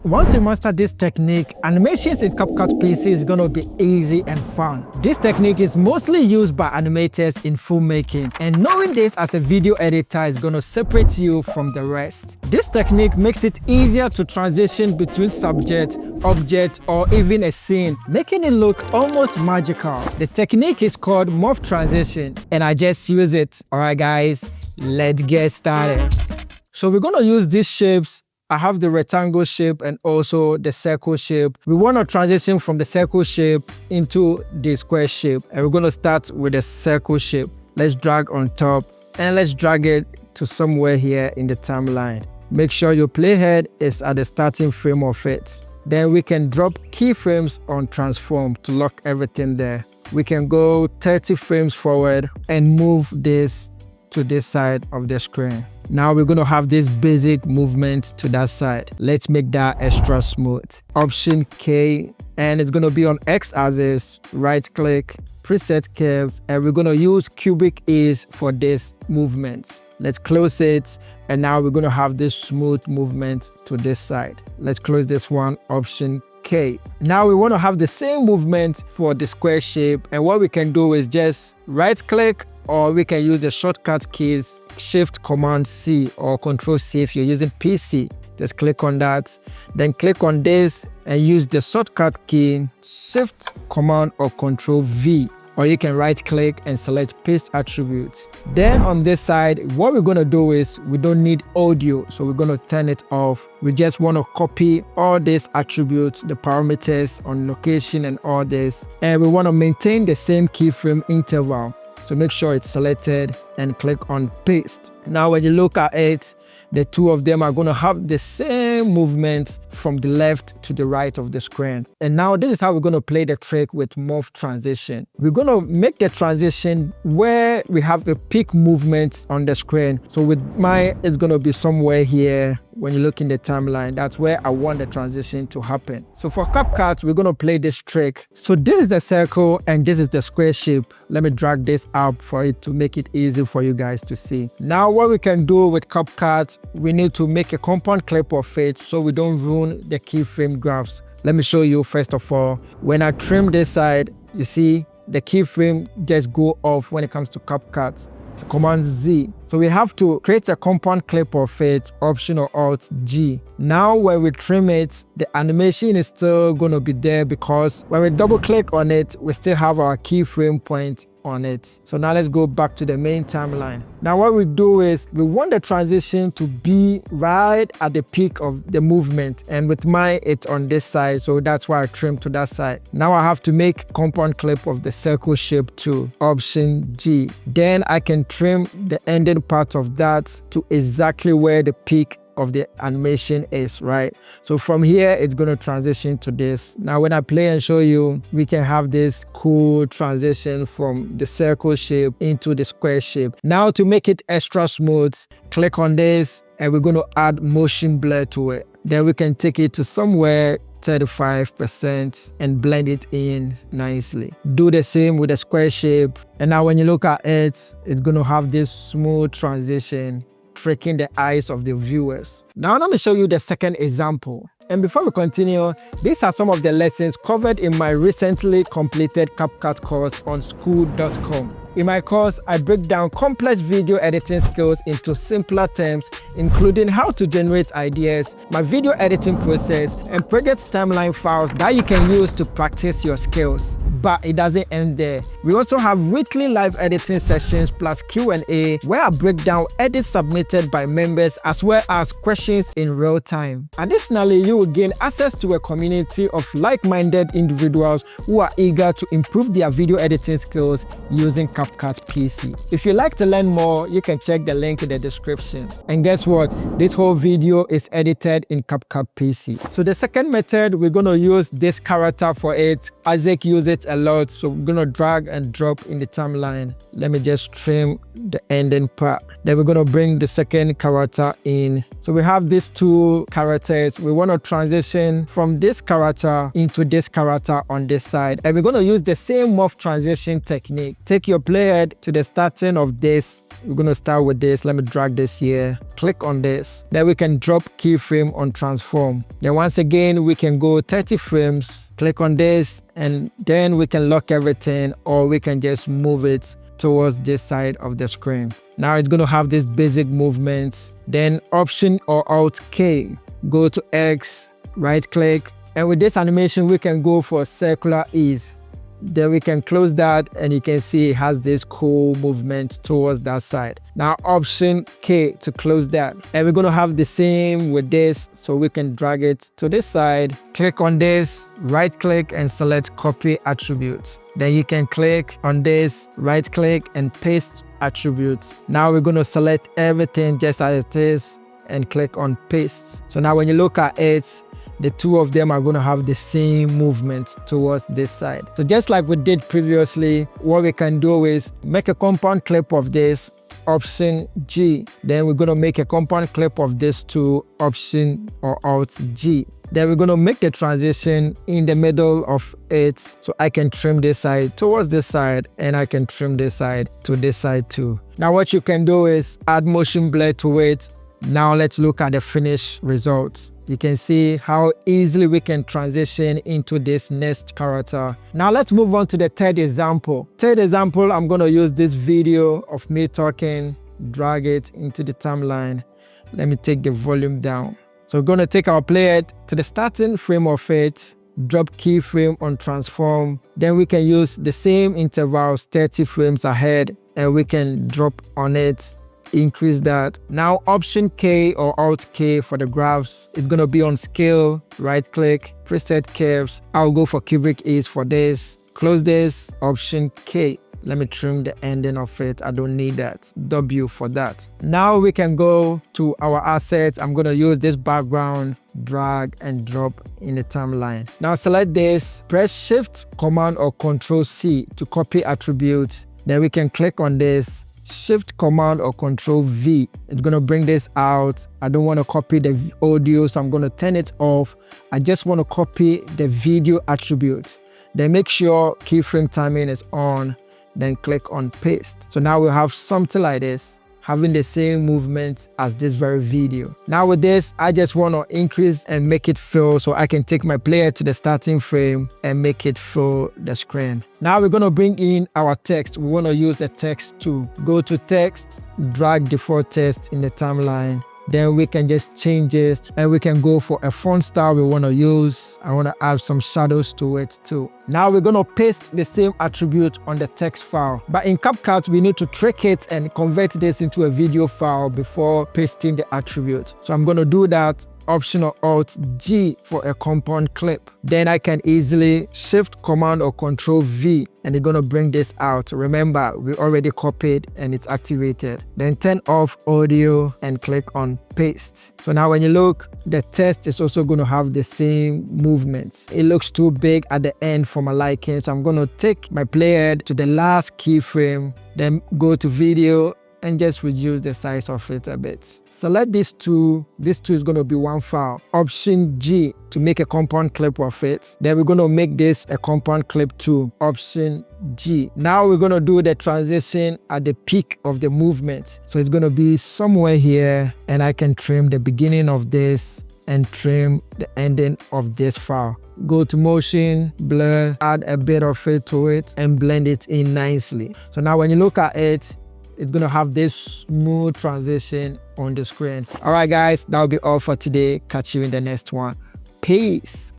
Once you master this technique, animations in CapCut PC is gonna be easy and fun. This technique is mostly used by animators in filmmaking, and knowing this as a video editor is gonna separate you from the rest. This technique makes it easier to transition between subject, object, or even a scene, making it look almost magical. The technique is called morph transition, and I just use it. Alright guys, let's get started. So we're gonna use these shapes. I have the rectangle shape and also the circle shape. We want to transition from the circle shape into the square shape. And we're going to start with the circle shape. Let's drag on top and let's drag it to somewhere here in the timeline. Make sure your playhead is at the starting frame of it. Then we can drop keyframes on transform to lock everything there. We can go 30 frames forward and move this to this side of the screen. Now we're going to have this basic movement to that side. Let's make that extra smooth. Option K, and it's going to be on X-axis, right click, preset curves, and we're going to use cubic ease for this movement. Let's close it, and now we're going to have this smooth movement to this side. Let's close this one, Option K. Now we want to have the same movement for the square shape, and what we can do is just right click, or we can use the shortcut keys Shift Command C or Control C if you're using PC. Just click on that, then click on this and use the shortcut key Shift Command or Control V, or you can right click and select Paste Attribute. Then on this side, what we're going to do is we don't need audio, so we're going to turn it off. We just want to copy all these attributes, the parameters on location and all this, and we want to maintain the same keyframe interval. So make sure it's selected and click on paste. Now when you look at it, the two of them are going to have the same movement from the left to the right of the screen. And now this is how we're going to play the trick with morph transition. We're going to make the transition where we have a peak movement on the screen. So with mine, it's going to be somewhere here. When you look in the timeline, that's where I want the transition to happen. So for CapCut, we're going to play this trick. So this is the circle and this is the square shape. Let me drag this up for it to make it easy for you guys to see. Now what we can do with CapCut, we need to make a compound clip of it so we don't ruin the keyframe graphs. Let me show you first of all. When I trim this side, you see the keyframe just go off when it comes to CapCut. So Command Z. So we have to create a compound clip of it, Option or Alt G. Now when we trim it, the animation is still going to be there because when we double click on it, we still have our keyframe point on it. So now let's go back to the main timeline. Now what we do is we want the transition to be right at the peak of the movement, and with mine it's on this side, so that's why I trimmed to that side. Now I have to make compound clip of the circle shape too, Option G. Then I can trim the ending part of that to exactly where the peak of the animation is, right? So from here it's going to transition to this. Now when I play and show you, we can have this cool transition from the circle shape into the square shape. Now to make it extra smooth, click on this and we're going to add motion blur to it. Then we can take it to somewhere 35% and blend it in nicely. Do the same with the square shape, and now when you look at it, it's going to have this smooth transition, tricking the eyes of the viewers. Now let me show you the second example. And before we continue, these are some of the lessons covered in my recently completed CapCut course on school.com. In my course, I break down complex video editing skills into simpler terms, including how to generate ideas, my video editing process, and project timeline files that you can use to practice your skills. But it doesn't end there. We also have weekly live editing sessions plus Q&A where I break down edits submitted by members as well as questions in real time. Additionally, you will gain access to a community of like-minded individuals who are eager to improve their video editing skills using CapCut PC. If you'd like to learn more, you can check the link in the description. And guess what? This whole video is edited in CapCut PC. So the second method, we're going to use this character for it. Isaac uses it a lot, so we're going to drag and drop in the timeline. Let me just trim the ending part. Then we're going to bring the second character in. So we have these two characters. We want to transition from this character into this character on this side. And we're going to use the same morph transition technique. Take your playhead to the starting of this We're gonna start with this. Let me drag this here. Click on this. Then we can drop keyframe on transform. Then once again, we can go 30 frames. Click on this, and then we can lock everything, or we can just move it towards this side of the screen. Now it's going to have this basic movements. Then Option or Alt K, go to X, right click, and with this animation we can go for circular ease. Then we can close that, and you can see it has this cool movement towards that side. Now Option K to close that. And we're going to have the same with this, so we can drag it to this side. Click on this, right click, and select copy attributes. Then you can click on this, right click, and paste attributes. Now we're going to select everything just as it is and click on paste. So now when you look at it, the two of them are going to have the same movement towards this side. So just like we did previously, what we can do is make a compound clip of this, Option G. Then we're going to make a compound clip of this to Option or Alt G. Then we're going to make the transition in the middle of it, so I can trim this side towards this side, and I can trim this side to this side too. Now what you can do is add motion blur to it. Now let's look at the finished result. You can see how easily we can transition into this next character. Now let's move on to the third example. I'm going to use this video of me talking, drag it into the timeline. Let me take the volume down. So we're going to take our player to the starting frame of it, drop keyframe on transform. Then we can use the same intervals 30 frames ahead, and we can drop on it, increase that. Now Option K or Alt K for the graphs. It's going to be on scale, right click, preset curves. I'll go for cubic ease for this. Close this, Option K. Let me trim the ending of it. I don't need that. W for that. Now we can go to our assets. I'm going to use this background, drag and drop in the timeline. Now select this, press Shift, Command or Control C to copy attribute. Then we can click on this, Shift, Command or Control V. It's going to bring this out. I don't want to copy the audio, so I'm going to turn it off. I just want to copy the video attribute. Then make sure keyframe timing is on. Then click on paste. So now we'll have something like this, having the same movement as this very video. Now with this, I just want to increase and make it fill, so I can take my player to the starting frame and make it fill the screen. Now we're going to bring in our text. We want to use the text too. Go to text, drag default text in the timeline. Then we can just change it, and we can go for a font style we want to use. I want to add some shadows to it too. Now we're going to paste the same attribute on the text file. But in CapCut, we need to trick it and convert this into a video file before pasting the attribute. So I'm going to do that. Option or Alt G for a compound clip. Then I can easily Shift, Command or Control V, and it's going to bring this out. Remember, we already copied and it's activated. Then turn off audio and click on paste. So now when you look, the text is also going to have the same movement. It looks too big at the end for my liking, so I'm going to take my player to the last keyframe, then go to video and just reduce the size of it a bit. Select these two. This two is going to be one file. Option G to make a compound clip of it. Then we're going to make this a compound clip too. Option G. Now we're going to do the transition at the peak of the movement. So it's going to be somewhere here, and I can trim the beginning of this and trim the ending of this file. Go to motion, blur, add a bit of it to it, and blend it in nicely. So now when you look at it, it's going to have this smooth transition on the screen. All right, guys, that'll be all for today. Catch you in the next one. Peace.